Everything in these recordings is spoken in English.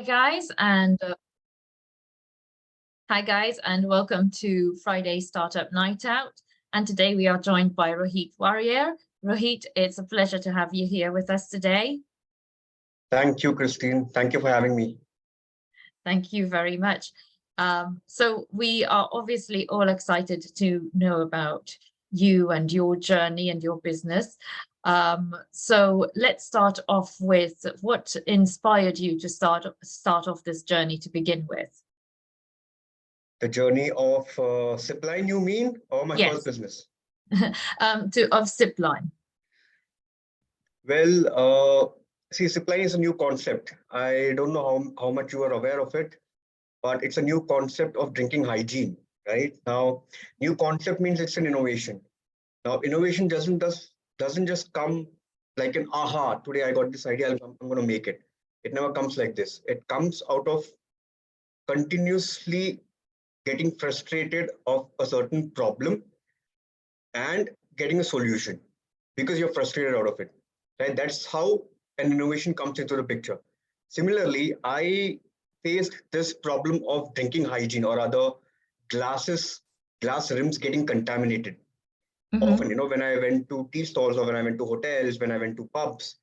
Hi guys, and welcome to Friday Startup Night Out. And today we are joined by Rohit Warrier. Rohit, it's a pleasure to have you here with us today. Thank you, Christine. Thank you for having me. Thank you very much. So we are obviously all excited to know about you and your journey and your business. So let's start off with what inspired you to start off this journey to begin with. The journey of SIPPLINE, you mean, or my Yes. first business? Of Zipline. Well, see, SIPPLINE is a new concept. I don't know how much you are aware of it, but it's a new concept of drinking hygiene, right? Now, new concept means it's an innovation. Now, innovation doesn't just come like an aha, today I got this idea, I'm going to make it. It never comes like this. It comes out of continuously getting frustrated of a certain problem and getting a solution because you're frustrated out of it, right? That's how an innovation comes into the picture. Similarly, I faced this problem of drinking hygiene or other glass rims getting contaminated. Often, when I went to tea stalls or when I went to hotels, when I went to pubs,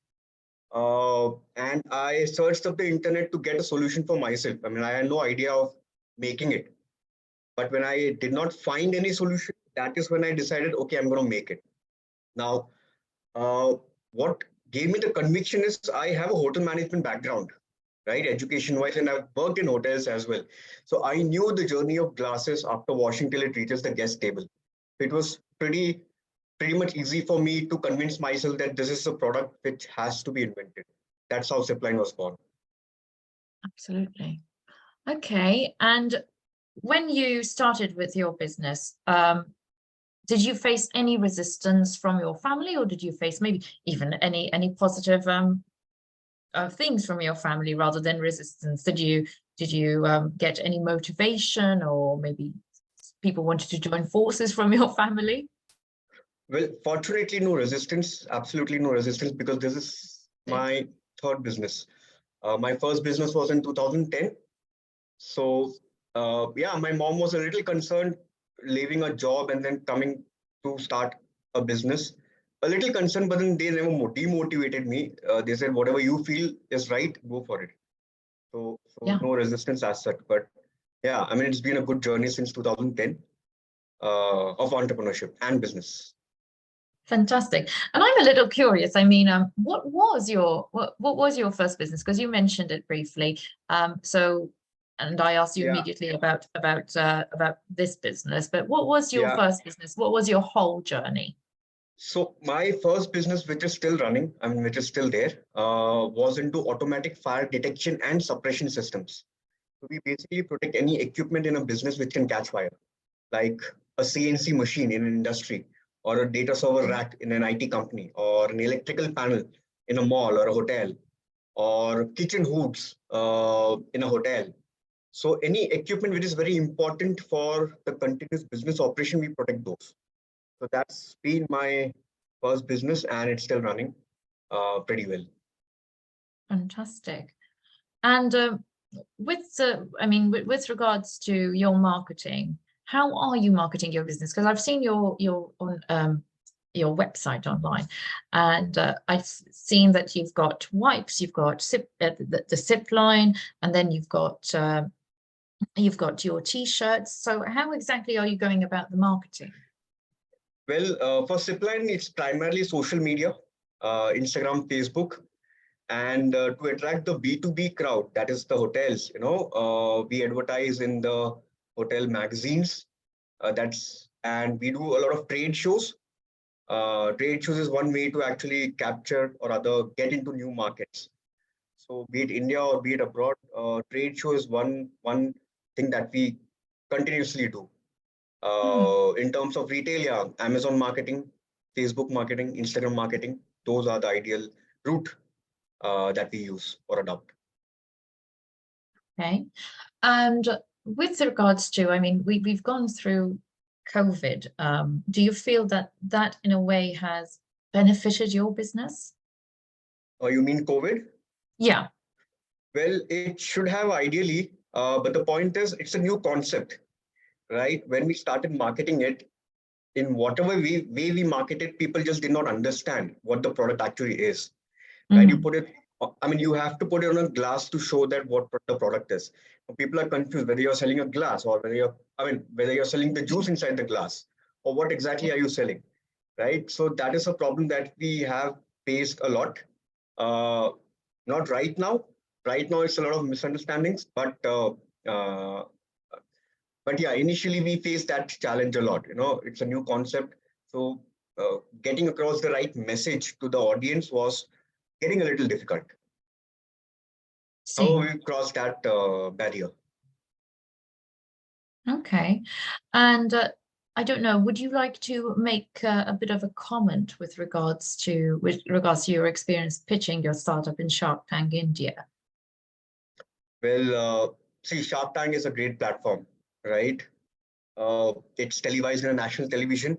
and I searched up the internet to get a solution for myself. I mean, I had no idea of making it. But when I did not find any solution, that is when I decided, okay, I'm going to make it. Now, what gave me the conviction is I have a hotel management background, right? Education-wise, and I've worked in hotels as well. So I knew the journey of glasses after washing till it reaches the guest table. It was pretty much easy for me to convince myself that this is a product which has to be invented. That's how SIPPLINE was born. Absolutely. Okay. And when you started with your business, did you face any resistance from your family, or did you face maybe even any positive things from your family rather than resistance? Did you get any motivation, or maybe people wanted to join forces from your family? Well, fortunately, no resistance, absolutely no resistance, because this is my third business. My first business was in 2010. So yeah, my mom was a little concerned leaving a job and then coming to start a business. A little concerned, but then they never demotivated me. They said, whatever you feel is right, go for it. So Yeah. No resistance as such. But yeah, I mean, it's been a good journey since 2010 of entrepreneurship and business. Fantastic. And I'm a little curious. I mean, what was your first business? Because you mentioned it briefly. And I asked you immediately about this business. But what was your first business? What was your whole journey? So my first business, which is still running, I mean, which is still there, was into automatic fire detection and suppression systems. So we basically protect any equipment in a business which can catch fire, like a CNC machine in an industry, or a data server rack in an IT company, or an electrical panel in a mall or a hotel, or kitchen hoods in a hotel. So any equipment which is very important for the continuous business operation, we protect those. So that's been my first business, and it's still running pretty well. Fantastic. And with regards to your marketing, how are you marketing your business? Because I've seen your website online, and I've seen that you've got wipes, you've got the SIPPLINE, and then you've got your t-shirts. So how exactly are you going about the marketing? Well, for SIPPLINE, it's primarily social media, Instagram, Facebook. And to attract the B2B crowd, that is the hotels, we advertise in the hotel magazines. And we do a lot of trade shows. Trade shows is one way to actually capture or rather get into new markets. So be it India or be it abroad, trade show is one thing that we continuously do. In terms of retail, yeah, Amazon marketing, Facebook marketing, Instagram marketing, those are the ideal route that we use or adopt. Okay. And with regards to, I mean, we've gone through COVID. Do you feel that in a way has benefited your business? You mean COVID? Yeah. Well, it should have ideally, but the point is, it's a new concept, right? When we started marketing it, in whatever way we market it, people just did not understand what the product actually is, right? You Mhm. put it, I mean, you have to put it on a glass to show that what the product is. People are confused whether you're selling a glass or whether you're, I mean, whether you're selling the juice inside the glass or what exactly Yeah. are you selling, right? So that is a problem that we have faced a lot. Uh, Not right now. Right now, it's a lot of misunderstandings, uh, but yeah, initially we faced that challenge a lot. It's a new concept, so getting across the right message to the audience was getting a little difficult. See. However, we crossed that barrier. Okay. And I don't know, would you like to make a bit of a comment with regards to your experience pitching your startup in Shark Tank India? Well, see, Shark Tank is a great platform, right? It's televised in a national television.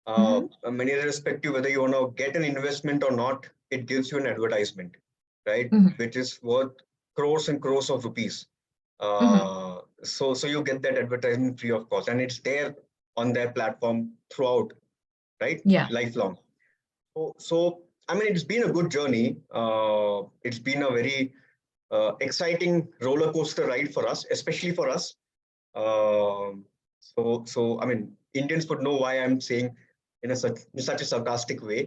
Mhm. Many irrespective whether you want to get an investment or not, it gives you an advertisement, right? Mhm. Which is worth crores and crores of rupees. Mhm. So you get that advertisement free of cost, and it's there on their platform throughout, right? Yeah, Lifelong. So I mean, it's been a good journey. It's been a very exciting roller coaster ride for us, especially for us. So I mean, Indians would know why I'm saying in such a sarcastic way.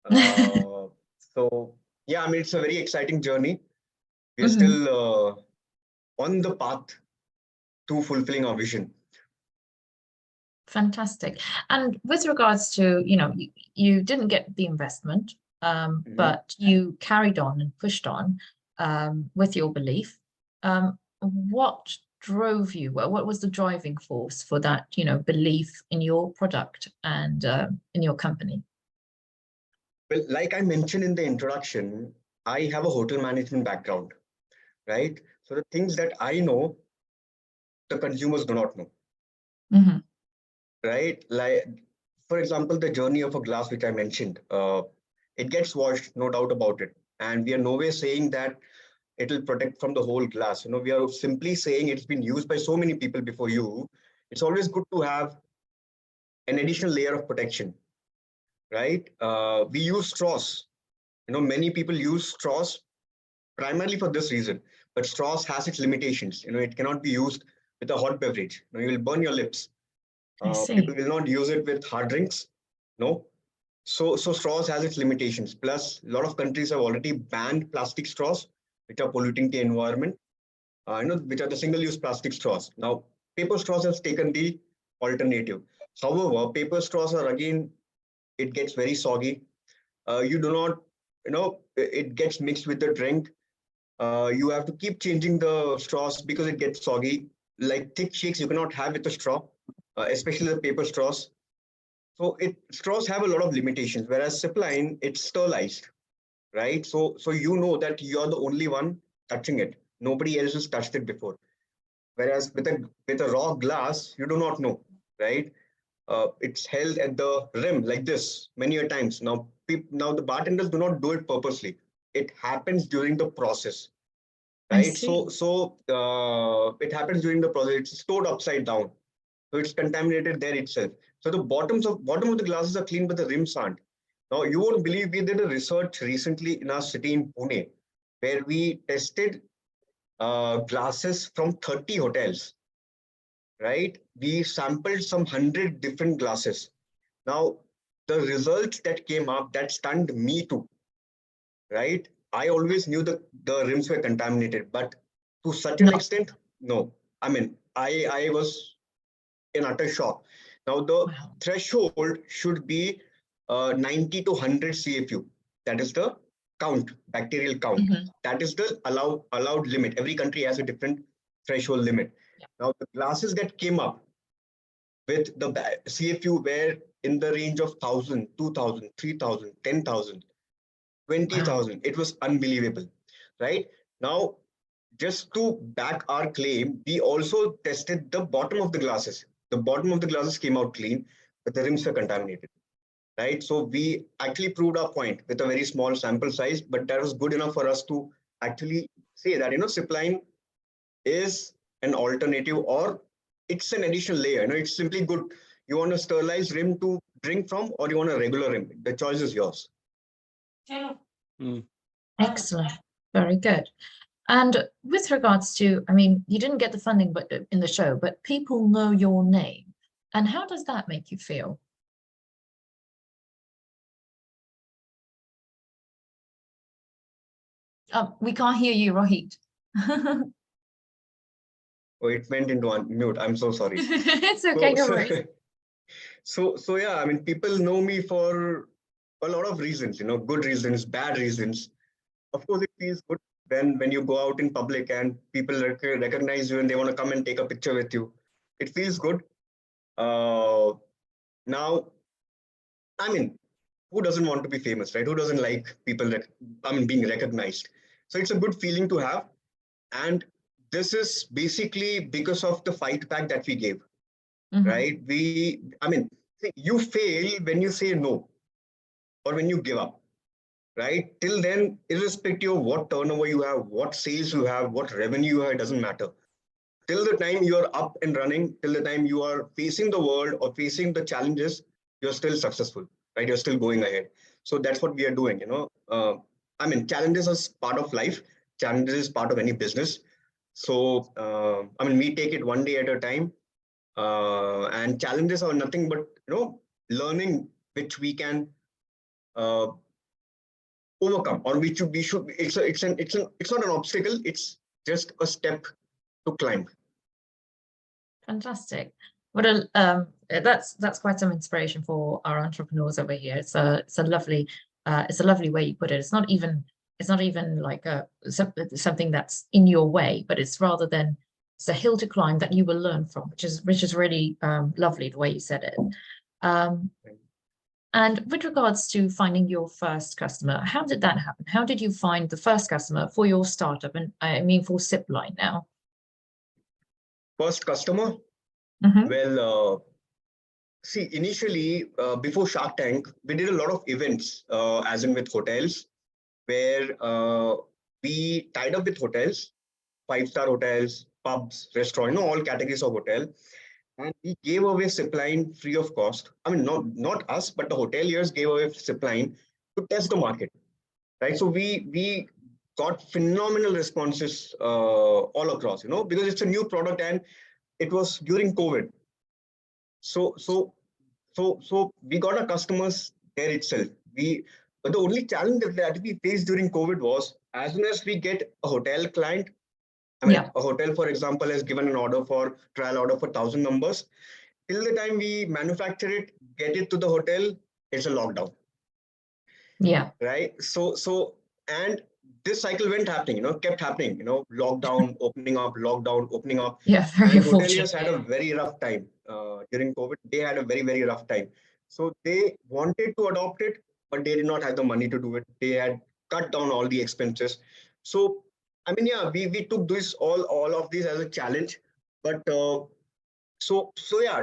Uh, so yeah, I mean, it's a very exciting journey. We're Mhm. still on the path to fulfilling our vision. Fantastic. And with regards to, you didn't get the investment, Mhm. but you carried on and pushed on with your belief. What drove you? What was the driving force for that, belief in your product and in your company? Well, like I mentioned in the introduction, I have a hotel management background, right? So the things that I know, the consumers do not know, Hmm. right? Like, for example, the journey of a glass, which I mentioned, it gets washed, no doubt about it. And we are nowhere saying that it will protect from the whole glass. We are simply saying it's been used by so many people before you. It's always good to have an additional layer of protection, right? We use straws. Many people use straws primarily for this reason. But straws has its limitations. It cannot be used with a hot beverage. You will burn your lips. I People see. will not use it with hard drinks. No. So straws has its limitations. Plus, a lot of countries have already banned plastic straws, which are polluting the environment. Which are the single-use plastic straws. Now, paper straws has taken the alternative. However, paper straws are again, it gets very soggy. You do not, it gets mixed with the drink. You have to keep changing the straws because it gets soggy. Like thick shakes, you cannot have with a straw, especially the paper straws. So straws have a lot of limitations, whereas Zipline, it's sterilized, right? So you know that you're the only one touching it. Nobody else has touched it before. Whereas with a raw glass, you do not know, right? It's held at the rim like this many a times. Now the bartenders do not do it purposely. It happens during the process, I right? see. So it happens during the process. It's stored upside down, so it's contaminated there itself. So the bottom of the glasses are clean, but the rims aren't. Now you won't believe we did a research recently in our city in Pune, where we tested glasses from 30 hotels, right? We sampled some 100 different glasses. Now, the results that came up that stunned me too, right? I always knew the rims were contaminated, but to such an Not. extent, no. I mean, I was in utter shock. Now, the Wow. threshold should be 90 to 100 CFU. That is the count, bacterial count. Hmm. That is the allowed limit. Every country has a different threshold limit. Yeah. Now, the glasses that came up with the CFU were in the range of 1,000, 2,000, 3,000, 10,000, twenty Wow. thousand. It was unbelievable, right? Now, just to back our claim, we also tested the bottom of the glasses. The bottom of the glasses came out clean, but the rims were contaminated, right? So we actually proved our point with a very small sample size, but that was good enough for us to actually say that, Zipline is an alternative, or it's an additional layer. It's simply good. You want a sterilized rim to drink from, or you want a regular rim. The choice is yours. Mm. Excellent. Very good. And with regards to, I mean, you didn't get the funding but in the show, but people know your name. And how does that make you feel? We can't hear you, Rohit. Oh, it went into mute. I'm so sorry. It's okay, no worries. So yeah, I mean, people know me for a lot of reasons, good reasons, bad reasons. Of course, it feels good when you go out in public and people recognize you and they want to come and take a picture with you. It feels good. Now, I mean, who doesn't want to be famous, right? Who doesn't like people, being recognized? So it's a good feeling to have. And this is basically because of the fight back that we gave, right? You fail when you say no or when you give up, right? Till then, irrespective of what turnover you have, what sales you have, what revenue you have, it doesn't matter. Till the time you are up and running, till the time you are facing the world or facing the challenges, you're still successful, right? You're still going ahead. So that's what we are doing, challenges are part of life. Challenges is part of any business. So, we take it one day at a time. And challenges are nothing but, learning which we can overcome, or which we should. It's not an obstacle. It's just a step to climb. Fantastic. That's quite some inspiration for our entrepreneurs over here. It's a lovely way you put it. It's not even like something that's in your way, but it's rather than it's a hill to climb that you will learn from, which is really lovely the way you said it. And with regards to finding your first customer, how did that happen? How did you find the first customer for your startup? And I mean for SIPPLINE now. First customer? Mm-hmm. Well, see, initially, before Shark Tank, we did a lot of events, as in with hotels, where we tied up with hotels, 5-star hotels, pubs, restaurants, all categories of hotel. And we gave away Zipline free of cost. I mean, not us, but the hoteliers gave away Zipline to test the market, right? So we got phenomenal responses all across, because it's a new product and it was during COVID. So we got our customers there itself. But the only challenge that we faced during COVID was, as soon as we get a hotel client, a hotel, for example, has given an order for trial order for 1,000 numbers. Till the time we manufacture it, get it to the hotel, it's a lockdown. Yeah. Right. And this cycle went happening, kept happening, lockdown, opening up, lockdown, opening up. Yeah, very and hoteliers unfortunate. had a very rough time during COVID. They had a very, very rough time. So they wanted to adopt it, but they did not have the money to do it. They had cut down all the expenses. So, we took all of these as a challenge. But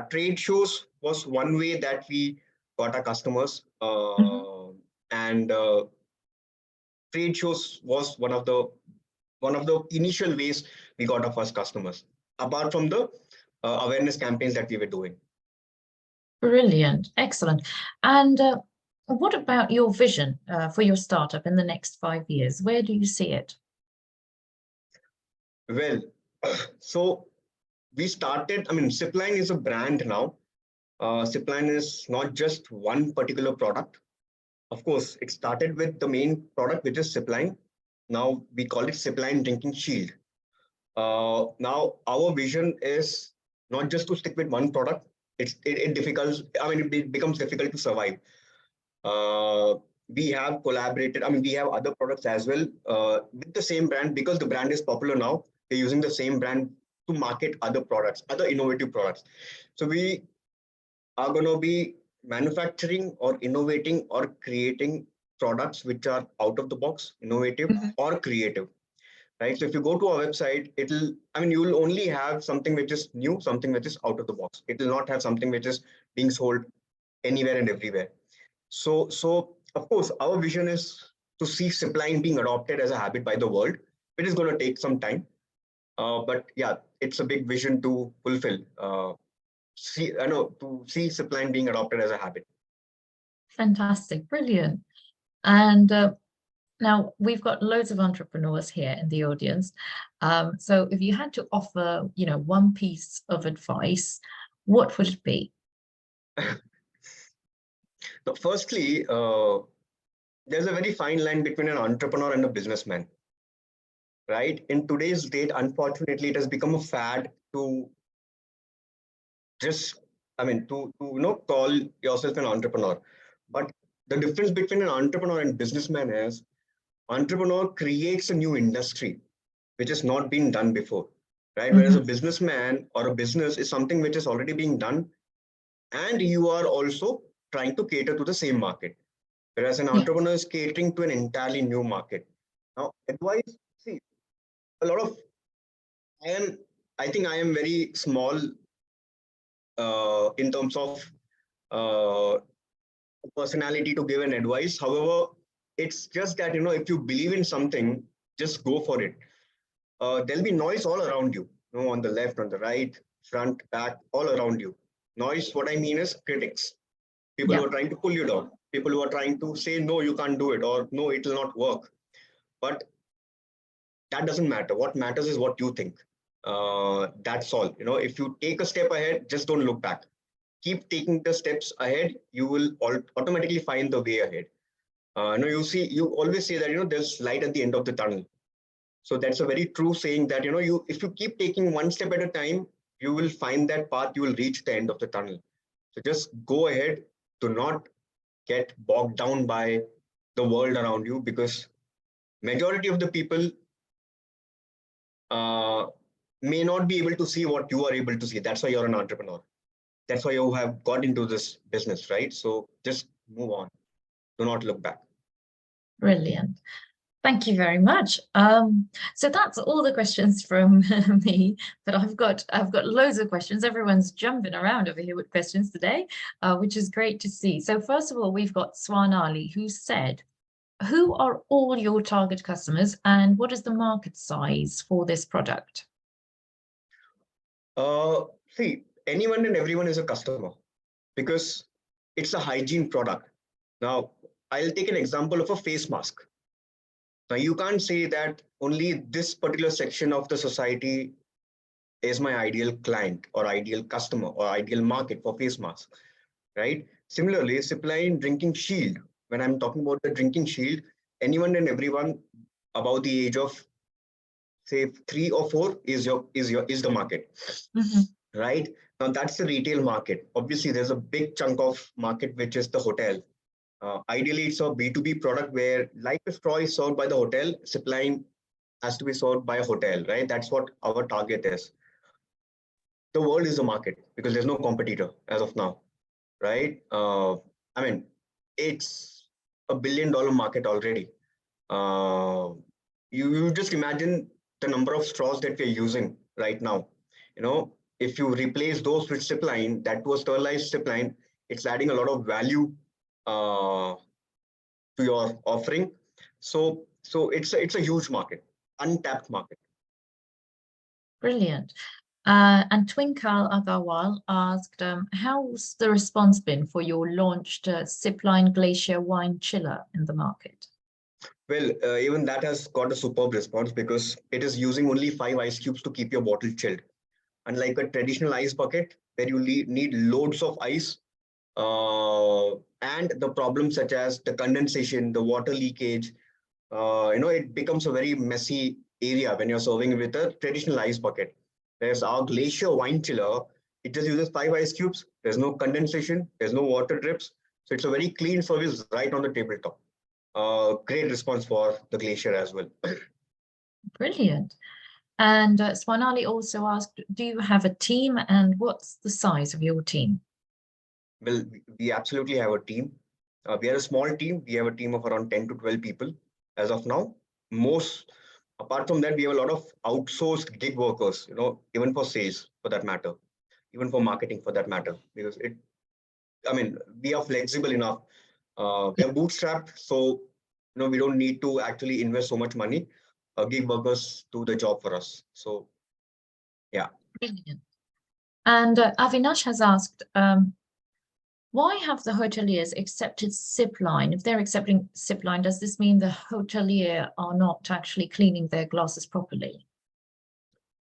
trade shows was one way that we got our customers. And trade shows was one of the initial ways we got our first customers, apart from the awareness campaigns that we were doing. Brilliant, excellent. And what about your vision for your startup in the next 5 years? Where do you see it? Well, so we started, Zipline is a brand now. Zipline is not just one particular product. Of course, it started with the main product, which is Zipline. Now we call it Zipline Drinking Shield. Now our vision is not just to stick with one product. It becomes difficult to survive. We have collaborated. We have other products as well with the same brand, because the brand is popular now. They're using the same brand to market other products, other innovative products. So we are going to be manufacturing or innovating or creating products which are out of the box, innovative or creative, right? So if you go to our website, you will only have something which is new, something which is out of the box. It will not have something which is being sold anywhere and everywhere. So of course, our vision is to see Zipline being adopted as a habit by the world. which is going to take some time. But yeah, it's a big vision to fulfill. To see Zipline being adopted as a habit. Fantastic, brilliant. And now we've got loads of entrepreneurs here in the audience. So if you had to offer, one piece of advice, what would it be? So firstly, there's a very fine line between an entrepreneur and a businessman, right? In today's date, unfortunately, it has become a fad to just, call yourself an entrepreneur. But the difference between an entrepreneur and businessman is entrepreneur creates a new industry, which has not been done before, right? Whereas a businessman or a business is something which is already being done, and you are also trying to cater to the same market. Whereas an entrepreneur is catering to an entirely new market. Now, advice, see, a lot of, I think I am very small in terms of personality to give an advice. However, it's just that, if you believe in something, just go for it. There'll be noise all around you, on the left, on the right, front, back, all around you. Noise, what I mean is critics, people who are trying to pull you down, people who are trying to say, no, you can't do it, or no, it will not work. But that doesn't matter. What matters is what you think. That's all. If you take a step ahead, just don't look back. Keep taking the steps ahead. You will automatically find the way ahead. You always say that, there's light at the end of the tunnel. So that's a very true saying that, if you keep taking one step at a time, you will find that path, you will reach the end of the tunnel. So just go ahead. Do not get bogged down by the world around you, because majority of the people may not be able to see what you are able to see. That's why you're an entrepreneur. That's why you have got into this business, right? So just move on. Do not look back. Brilliant. Thank you very much. So that's all the questions from me, but I've got loads of questions. Everyone's jumping around over here with questions today, which is great to see. So first of all, we've got Swanali, who said, who are all your target customers and what is the market size for this product? See, anyone and everyone is a customer because it's a hygiene product. Now, I'll take an example of a face mask. Now, you can't say that only this particular section of the society is my ideal client or ideal customer or ideal market for face masks, right? Similarly, Zipline drinking shield. When I'm talking about the drinking shield, anyone and everyone above the age of, say, 3 or 4 is the market, right? Now that's the retail market. Obviously, there's a big chunk of market which is the hotel. Ideally, it's a B2B product where, like a straw is served by the hotel, Zipline has to be served by a hotel, right? That's what our target is. The world is a market because there's no competitor as of now, right? It's $1 billion market already. You just imagine the number of straws that we're using right now. If you replace those with Zipline, that was sterilized Zipline, it's adding a lot of value to your offering. So it's a huge market, untapped market. Brilliant. And Twinkle Agarwal asked, how's the response been for your launched Zipline Glacier wine chiller in the market? Well, even that has got a superb response because it is using only 5 ice cubes to keep your bottle chilled. Unlike a traditional ice bucket where you need loads of ice, and the problems such as the condensation, the water leakage, it becomes a very messy area when you're serving with a traditional ice bucket. Whereas our Glacier wine chiller, it just uses 5 ice cubes. There's no condensation, there's no water drips. So it's a very clean service right on the tabletop. Great response for the Glacier as well. Brilliant. And Swanali also asked, do you have a team and what's the size of your team? Well, we absolutely have a team. We are a small team. We have a team of around 10 to 12 people as of now. Apart from that, we have a lot of outsourced gig workers, even for sales for that matter, even for marketing for that matter, because we are flexible enough. We are bootstrapped, so we don't need to actually invest so much money. gig workers do the job for us. So yeah. Brilliant. And Avinash has asked, why have the hoteliers accepted Zipline? If they're accepting Zipline, does this mean the hotelier are not actually cleaning their glasses properly?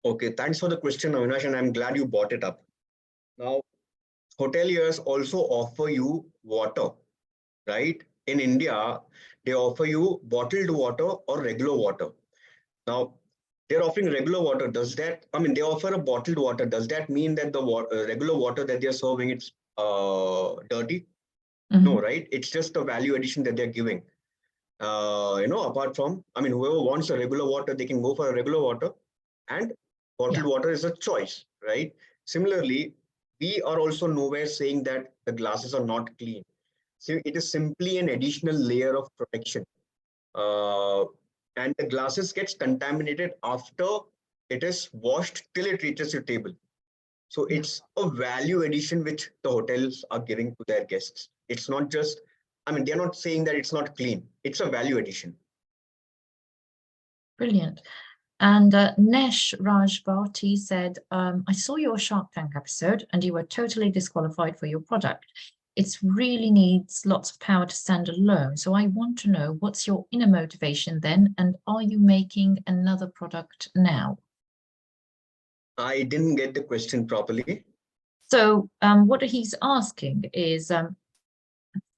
Okay, thanks for the question, Avinash, and I'm glad you brought it up. Now, hoteliers also offer you water, right? In India, they offer you bottled water or regular water. Now, they're offering regular water. Does that, I mean, they offer a bottled water. Does that mean that the regular water that they're serving it's dirty? No, right? It's just a value addition that they're giving. Apart from, I mean, whoever wants a regular water, they can go for a regular water, and bottled water is a choice, right? Similarly, we are also nowhere saying that the glasses are not clean. So it is simply an additional layer of protection. And the glasses gets contaminated after it is washed till it reaches your table. So it's a value addition which the hotels are giving to their guests. It's not just, I mean, they're not saying that it's not clean. It's a value addition. Brilliant. And Nesh Rajbhati said, I saw your Shark Tank episode and you were totally disqualified for your product. It really needs lots of power to stand alone. So I want to know, what's your inner motivation then? And are you making another product now? I didn't get the question properly. So what he's asking is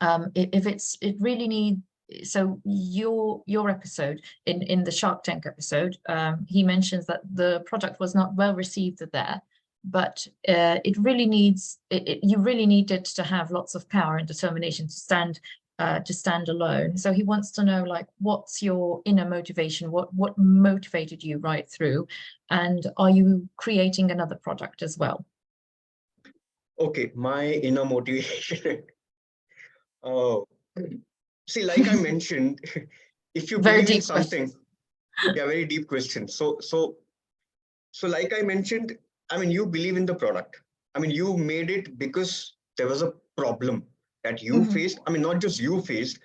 if it really needs, so your episode in the Shark Tank episode, he mentions that the product was not well received there, but it really needs you really needed to have lots of power and determination to stand alone. So he wants to know, like, what's your inner motivation? What motivated you right through, and are you creating another product as well? Okay, my inner motivation. Oh, see, like I mentioned, if you Very believe in deep something, yeah, very deep question. So like I mentioned, I mean, you believe in the product. I mean, you made it because there was a problem that you faced. I mean, not just you faced,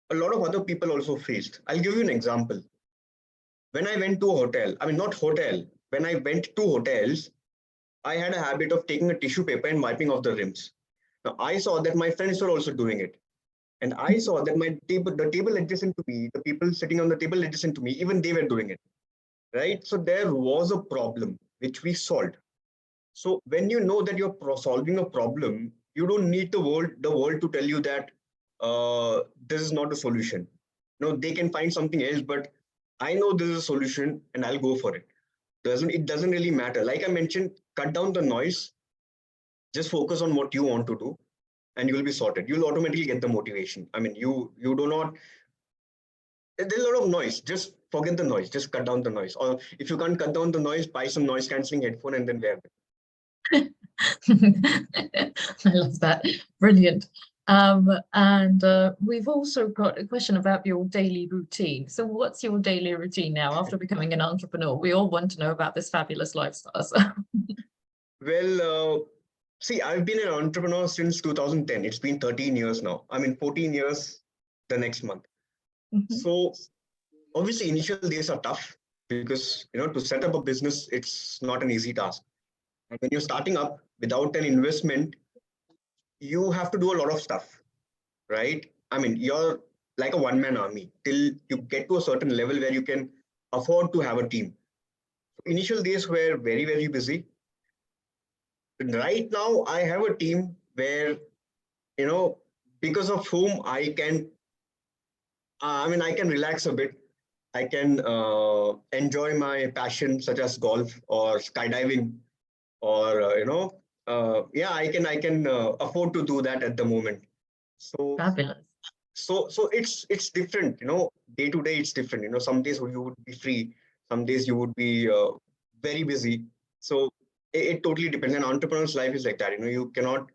a lot of other people also faced. I'll give you an example. When I went to a hotel, I mean, not hotel, when I went to hotels, I had a habit of taking a tissue paper and wiping off the rims. Now, I saw that my friends were also doing it. And I saw that the table adjacent to me, the people sitting on the table adjacent to me, even they were doing it, right? So there was a problem which we solved. So when you know that you're solving a problem, you don't need the world to tell you that this is not a solution. No, they can find something else, but I know this is a solution and I'll go for it. It doesn't really matter. Like I mentioned, cut down the noise, just focus on what you want to do, and you'll be sorted. You'll automatically get the motivation. I mean, you do not, there's a lot of noise. Just forget the noise, just cut down the noise. Or if you can't cut down the noise, buy some noise cancelling headphone and then wear them. I love that. Brilliant. And we've also got a question about your daily routine. So what's your daily routine now after becoming an entrepreneur? We all want to know about this fabulous lifestyle. So. Well, see, I've been an entrepreneur since 2010. It's been 13 years now. I mean, 14 years the next month. So obviously initial days are tough because, to set up a business, it's not an easy task. And when you're starting up without an investment, you have to do a lot of stuff, right? I mean, you're like a one-man army till you get to a certain level where you can afford to have a team. Initial days were very, very busy. Right now, I have a team where, because of whom I can, I can relax a bit. I can enjoy my passion such as golf or skydiving, or yeah, I can afford to do that at the moment. So Fabulous. so it's different, day to day it's different. Some days you would be free, some days you would be very busy. So it totally depends. An entrepreneur's life is like that. You cannot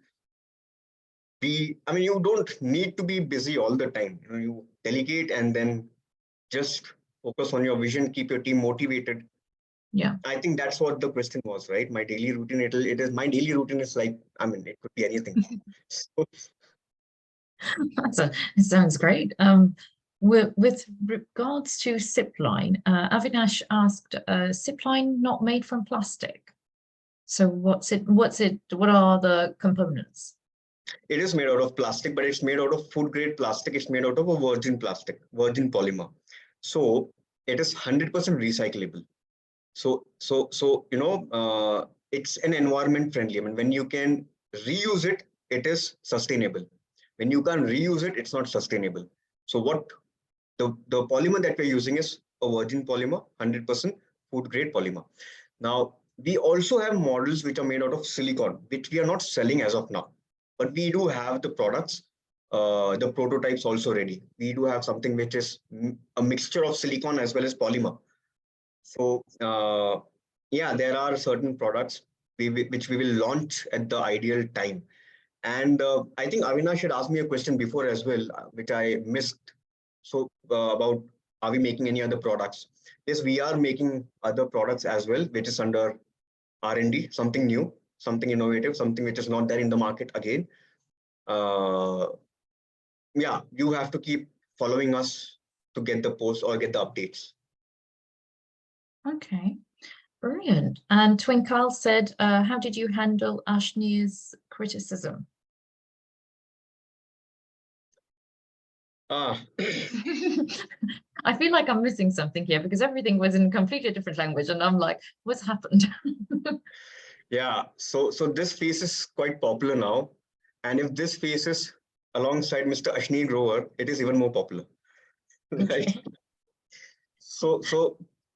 be, I mean, you don't need to be busy all the time. You delegate and then just focus on your vision, keep your team motivated. Yeah. I think that's what the question was, right? My daily routine, my daily routine is like, I mean, it could be anything. So, It sounds great. with regards to Zipline, Avinash asked, Zipline not made from plastic. So what are the components? It is made out of plastic, but it's made out of food grade plastic. It's made out of a virgin plastic, virgin polymer. So it is 100% recyclable. So it's an environment friendly. I mean, when you can reuse it, it is sustainable. When you can't reuse it, it's not sustainable. So what the polymer that we're using is a virgin polymer, 100% food grade polymer. Now, we also have models which are made out of silicon, which we are not selling as of now, but we do have the products, the prototypes also ready. We do have something which is a mixture of silicon as well as polymer. So yeah, there are certain products which we will launch at the ideal time. And I think Avinash had asked me a question before as well, which I missed. So about, are we making any other products? Yes, we are making other products as well, which is under R&D, something new, something innovative, something which is not there in the market again. Yeah, you have to keep following us to get the posts or get the updates. Okay, brilliant. And Twinkle said, how did you handle Ashnir's criticism? Ah. I feel like I'm missing something here because everything was in a completely different language and I'm like, what's happened? Yeah, so this face is quite popular now. And if this face is alongside Mr. Ashnir Grover, it is even more popular. Right? Okay. So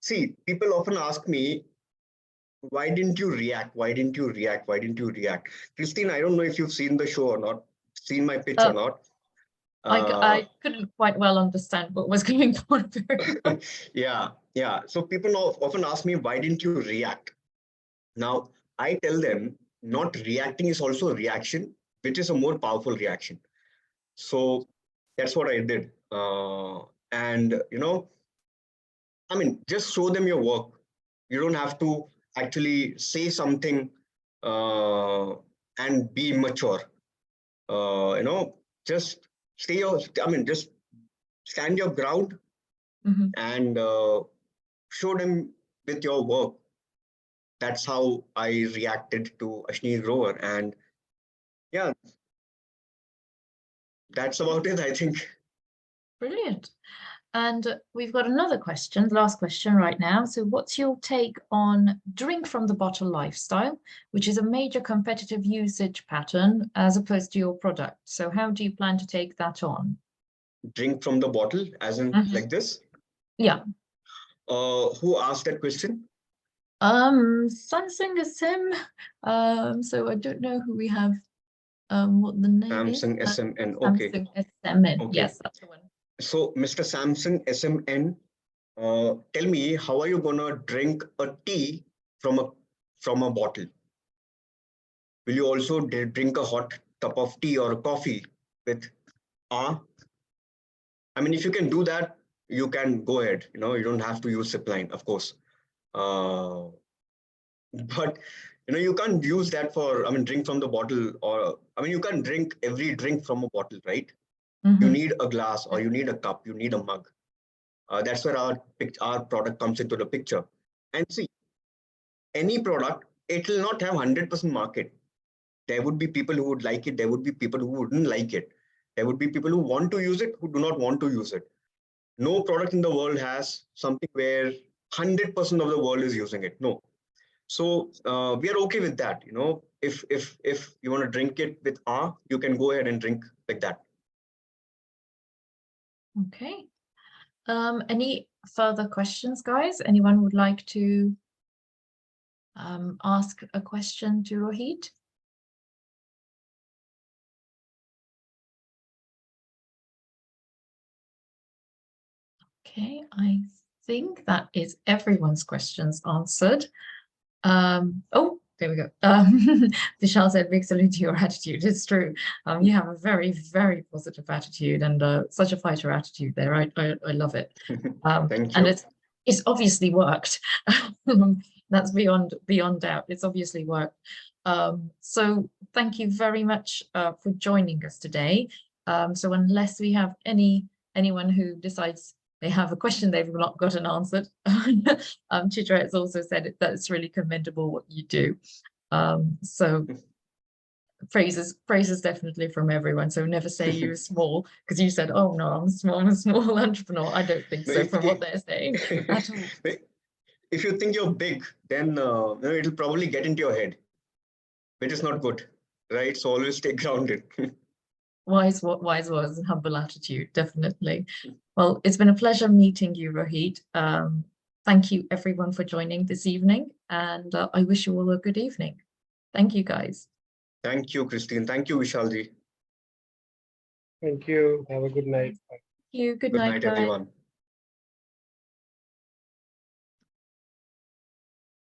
see, people often ask me, why didn't you react? Why didn't you react? Why didn't you react? Christine, I don't know if you've seen the show or not, seen my pitch or not. I couldn't quite well understand what was going on. Yeah. So people often ask me, why didn't you react? Now, I tell them, not reacting is also a reaction, which is a more powerful reaction. So that's what I did. And, I mean, just show them your work. You don't have to actually say something and be mature. Just just stand your ground and show them with your work. That's how I reacted to Ashnir Grover. And yeah, that's about it, I think. Brilliant. And we've got another question, last question right now. So what's your take on drink from the bottle lifestyle, which is a major competitive usage pattern as opposed to your product? So how do you plan to take that on? Drink from the bottle, as in like this? Yeah. Who asked that question? Samsung SM. So I don't know who we have, what the name Samsung is. SMN. Okay. Samsung SMN. Okay. Yes, that's the one. So, Mr. Samsung SMN, tell me, how are you gonna drink a tea from a bottle? Will you also drink a hot cup of tea or coffee with I mean, if you can do that, you can go ahead. You don't have to use Zipline, of course. But you can't use that for, I mean, drink from the bottle, or I mean, you can't drink every drink from a bottle, right? You need a glass, or you need a cup, you need a mug. That's where our product comes into the picture. And see, any product, it will not have 100% market. There would be people who would like it. There would be people who wouldn't like it. There would be people who want to use it, who do not want to use it. No product in the world has something where 100% of the world is using it. No. So we are okay with that. If you want to drink it with you can go ahead and drink like that. Okay. Any further questions, guys? Anyone would like to ask a question to Rohit? Okay, I think that is everyone's questions answered. Oh, there we go. Vishal said, big salute to your attitude. It's true. You have a very, very positive attitude and such a fighter attitude there. I love it. Thank you. And it's obviously worked. That's beyond doubt. It's obviously worked. So thank you very much for joining us today. So unless we have any anyone who decides they have a question they've not gotten answered. Chitra has also said that it's really commendable what you do. So praises definitely from everyone. So never say you're small, because you said, oh no, I'm a small entrepreneur. I don't think so from what they're saying at all. If you think you're big, then it'll probably get into your head, which is not good, right? So always stay grounded. Wise words and humble attitude, definitely. Well, it's been a pleasure meeting you, Rohit. Thank you everyone for joining this evening, and I wish you all a good evening. Thank you, guys. Thank you, Christine. Thank you, Vishalji. Thank you. Have a good night. Thank you. Good Good night, night, guys. everyone.